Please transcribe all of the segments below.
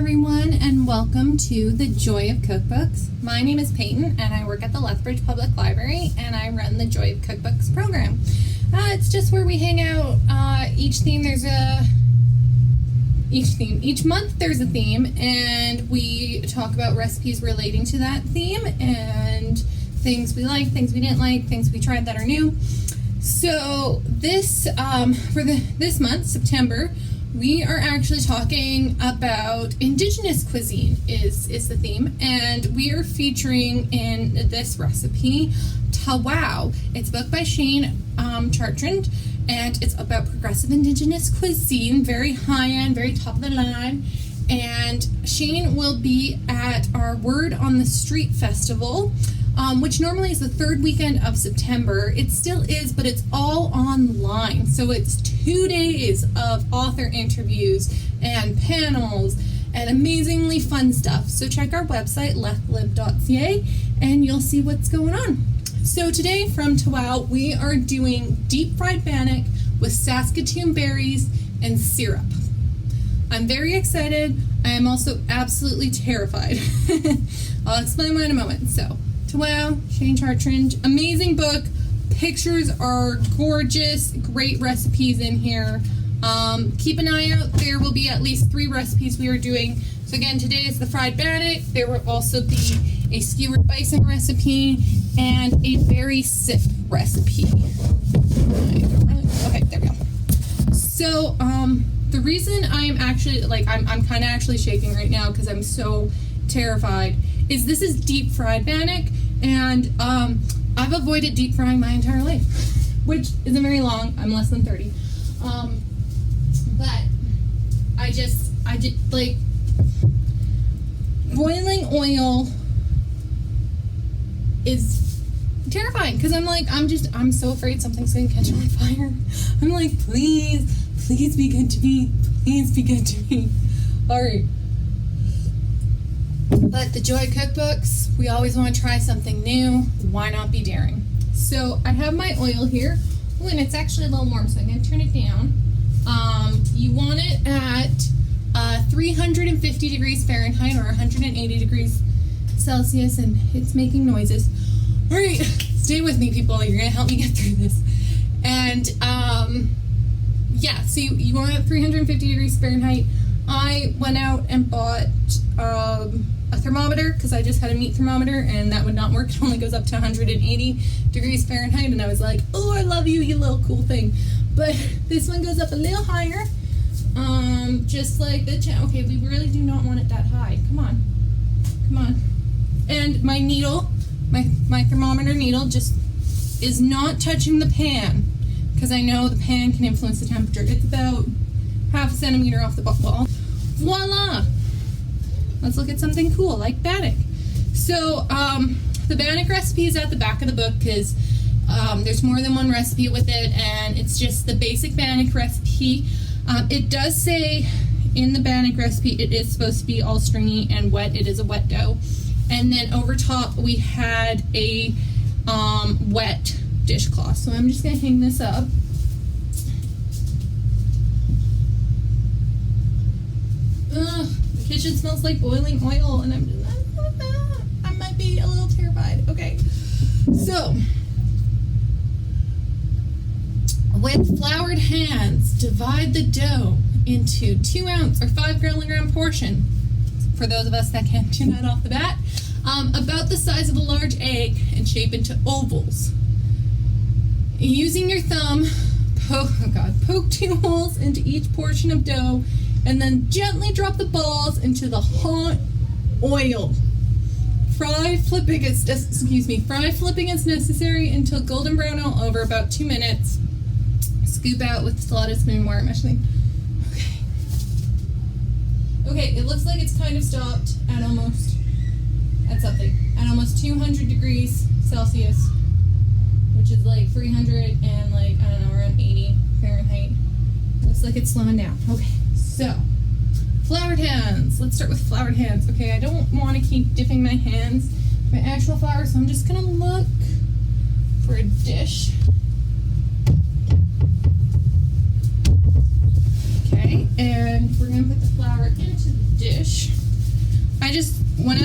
everyone, and welcome to the Joy of Cookbooks. My name is Peyton, and I work at the Lethbridge Public Library, and I run the Joy of Cookbooks program. It's just where we hang out. Each month there's a theme, and we talk about recipes relating to that theme, and things we like, things we didn't like, things we tried that are new. So this month, September, we are actually talking about Indigenous cuisine is the theme, and we are featuring in this recipe tawậw. It's a book by Chartrand, and it's about progressive Indigenous cuisine, very high-end, very top of the line. And Shane will be at our Word on the Street festival, which normally is the third weekend of September. It still is, but it's all online. So it's 2 days of author interviews and panels and amazingly fun stuff. So check our website, lethlib.ca, and you'll see what's going on. So today from taw�w, we are doing deep fried bannock with Saskatoon berries and syrup. I'm very excited. I am also absolutely terrified. I'll explain why in a moment. So, taw�w, Shane Chartrand, amazing book. Pictures are gorgeous. Great recipes in here. Keep an eye out. There will be at least 3 recipes we are doing. So again, today is the fried bannock. There will also be a skewered bison recipe and a berry sip recipe. Okay, there we go. So, the reason I'm actually, I'm kind of actually shaking right now because I'm so terrified is this is deep fried bannock, and I've avoided deep frying my entire life, which isn't very long. I'm less than 30. But I did boiling oil is terrifying because I'm so afraid something's going to catch on fire. I'm like, please be good to me. Please be good to me. All right. But the Joy Cookbooks, we always want to try something new. Why not be daring? So I have my oil here. Oh, and it's actually a little warm, so I'm going to turn it down. You want it at 350 degrees Fahrenheit or 180 degrees Celsius, and it's making noises. All right, stay with me, people. You're going to help me get through this. And, yeah, so you want it at 350 degrees Fahrenheit. I went out and bought a thermometer because I just had a meat thermometer, and that would not work. It only goes up to 180 degrees Fahrenheit, and I was like, oh, I love you, you little cool thing. But this one goes up a little higher, just like the okay, we really do not want it that high. Come on. And my needle, my thermometer needle just is not touching the pan, because I know the pan can influence the temperature. It's about half a centimeter off the wall. Voila! Let's look at something cool like bannock. So the bannock recipe is at the back of the book because there's more than one recipe with it, and it's just the basic bannock recipe. It does say in the bannock recipe it is supposed to be all stringy and wet. It is a wet dough. And then over top we had a wet dishcloth. So I'm just going to hang this up. Ugh, the kitchen smells like boiling oil, and I might be a little terrified. Okay, so with floured hands, divide the dough into 2 ounce or 5 gram portion. For those of us that can't do that off the bat, about the size of a large egg, and shape into ovals. Using your thumb, poke 2 holes into each portion of dough, and then gently drop the balls into the hot oil. Fry flipping as necessary until golden brown all over, about 2 minutes. Scoop out with slotted spoon wire mesh thing. Okay, it looks like it's kind of stopped at almost 200 degrees Celsius, which is like 300 and around 80 Fahrenheit. Looks like it's slowing down. Okay, so floured hands. Let's start with floured hands. Okay, I don't want to keep dipping my hands in my actual flour, so I'm just gonna look for a dish. Okay, and we're gonna put the flour into the dish. I just, when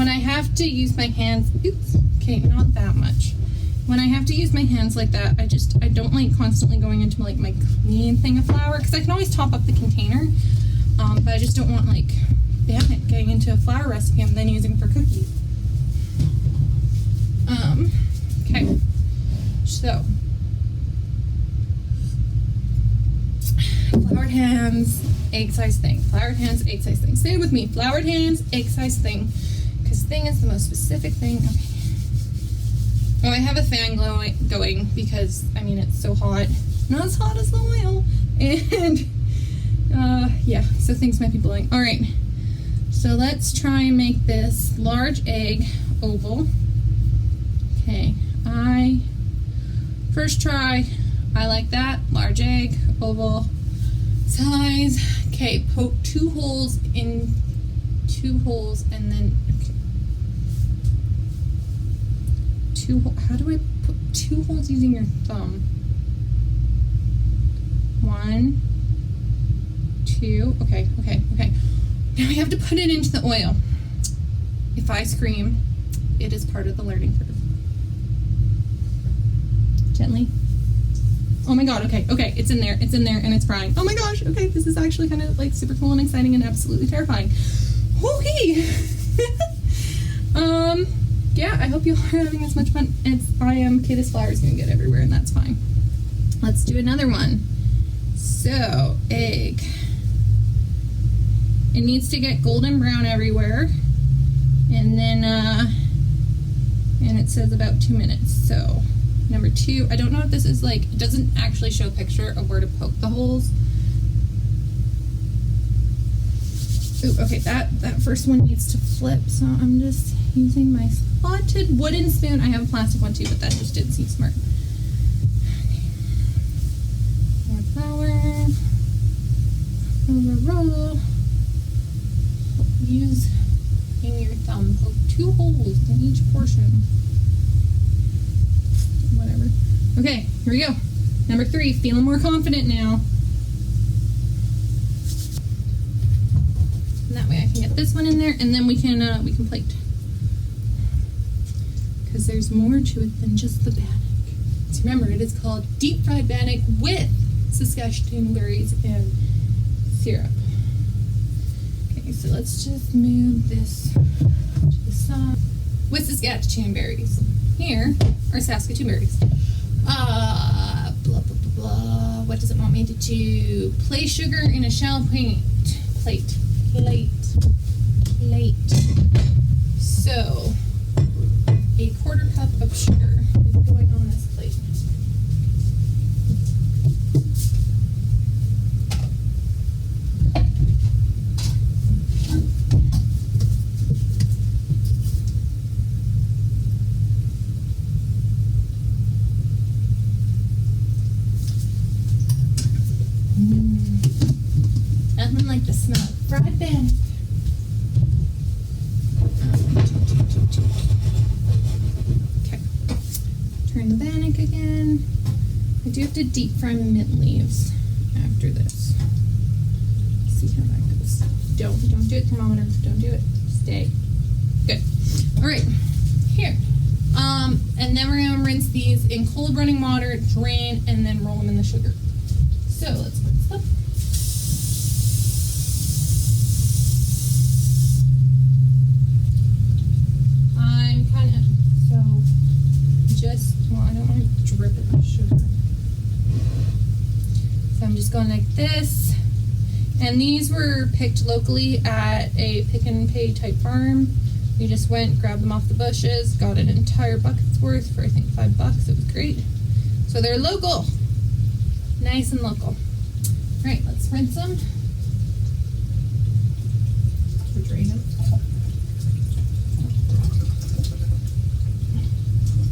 I have to use my hands, oops, okay, not that much. When I have to use my hands like that, I don't like constantly going into like my clean thing of flour, because I can always top up the container, but I just don't want like Bannock getting into a flour recipe I'm then using for cookies. Okay, so floured hands, egg size thing. Floured hands, egg size thing. Say it with me. Floured hands, egg size thing. Because thing is the most specific thing. Okay. Oh, I have a fan going because, I mean, it's so hot. Not as hot as the oil. And, yeah, so things might be blowing. All right. So let's try and make this large egg oval. Okay. First try, I like that. Large egg, oval size. Okay, poke 2 holes and then, okay. How do I put 2 holes using your thumb? 1, 2, okay. Now I have to put it into the oil. If I scream, it is part of the learning curve. Gently. Oh my god, okay, it's in there, and it's frying. Oh my gosh, okay, this is actually kind of like super cool and exciting and absolutely terrifying. Okay. Yeah, I hope you all are having as much fun as I am. Okay, this flour is gonna get everywhere, and that's fine. Let's do another one. So, egg. It needs to get golden brown everywhere, and then, and it says about 2 minutes, so. Number 2, I don't know if this is like, it doesn't actually show a picture of where to poke the holes. Ooh, okay, that first one needs to flip, so I'm just using my slotted wooden spoon. I have a plastic one too, but that just didn't seem smart. Okay. More flour. Roll. Use your thumb. Poke 2 holes in each portion. Whatever. Okay, here we go. Number 3, feeling more confident now. And that way I can get this one in there, and then we can plate. Because there's more to it than just the Bannock. So remember, it is called deep fried Bannock with Saskatoon berries and syrup. Okay, so let's just move this to the side. With Saskatoon berries. Here are Saskatoon berries. Blah, blah, blah, blah. What does it want me to do? Place sugar in a shallow plate. So, a 1/4 cup of sugar is going on this plate. Nothing like the smell of fried Bannock. Okay. Turn the Bannock again. I do have to deep fry mint leaves after this. See how that goes. Don't do it, thermometer. Don't do it. Stay. Good. All right. Here. And then we're gonna rinse these in cold running water, drain, and then roll them in the sugar. So let's rinse them. Well, I don't want to drip it with sugar. So I'm just going like this. And these were picked locally at a pick and pay type farm. We just went, grabbed them off the bushes, got an entire bucket's worth for I think $5. It was great. So they're local. Nice and local. All right, let's rinse them. Drain them.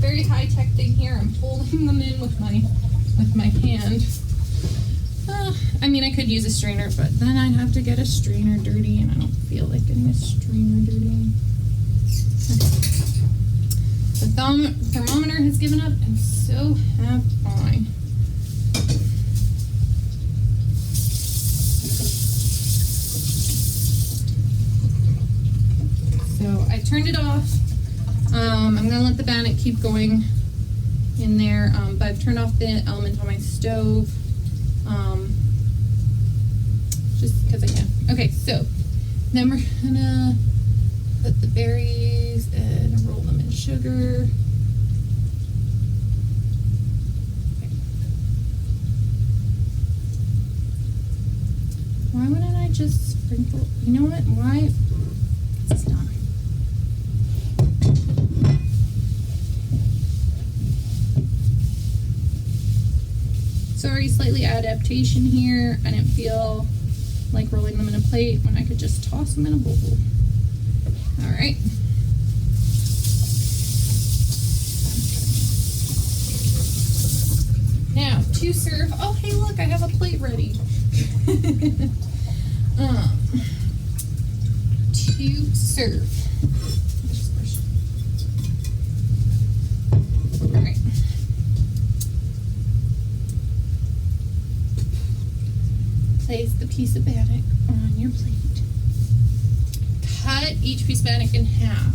Very high-tech thing here. I'm folding them in with my hand. I mean, I could use a strainer, but then I'd have to get a strainer dirty, and I don't feel like getting a strainer dirty. The thermometer has given up, and so have I. turned it off. I'm going to let the Bannock keep going in there, but I've turned off the element on my stove, just because I can. Okay, so then we're going to put the berries and roll them in sugar. Why wouldn't I just sprinkle? You know what? Why? It's done. Sorry, slightly adaptation here. I didn't feel like rolling them in a plate when I could just toss them in a bowl. All right. Now to serve. Oh, hey, look! I have a plate ready. To serve. All right. Place the piece of Bannock on your plate. Cut each piece of Bannock in half.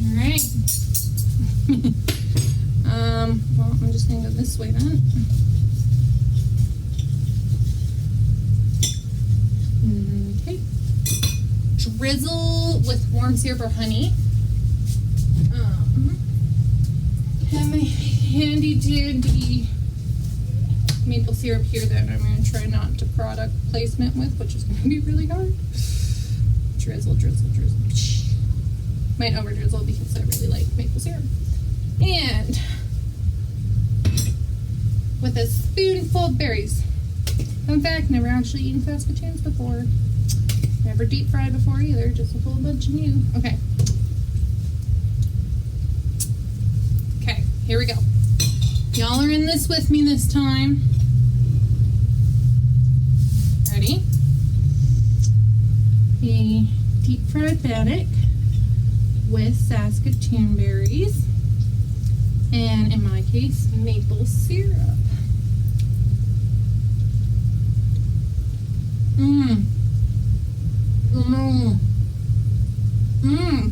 All right. Well, I'm just going to go this way then. Okay. Drizzle with warm syrup or honey. Have my handy dandy maple syrup here that I'm going to try not to product placement with, which is going to be really hard. Drizzle, drizzle, drizzle. Might over drizzle because I really like maple syrup. And with a spoonful of berries. Fun fact, never actually eaten Saskatoons before. Never deep fried before either, just a whole bunch of new. Okay. Okay, here we go. Y'all are in this with me this time. Ready? A deep fried Bannock with Saskatoon berries. And in my case, maple syrup. Mmm. Mmm. Mmm.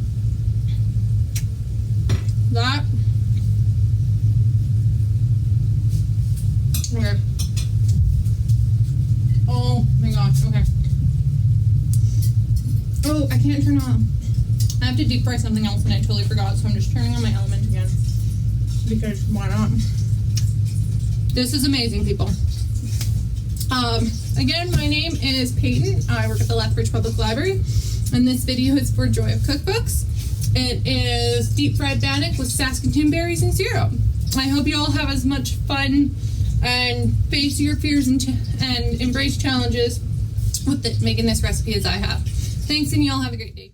That. Okay. Oh my gosh. Okay. Oh, I can't turn on. I have to deep fry something else and I totally forgot, so I'm just turning on my element again. Because why not? This is amazing, people. Again, my name is Peyton. I work at the Lethbridge Public Library, and this video is for Joy of Cookbooks. It is deep fried Bannock with Saskatoon berries and syrup. I hope you all have as much fun and face your fears and embrace challenges with making this recipe as I have. Thanks, and you all have a great day.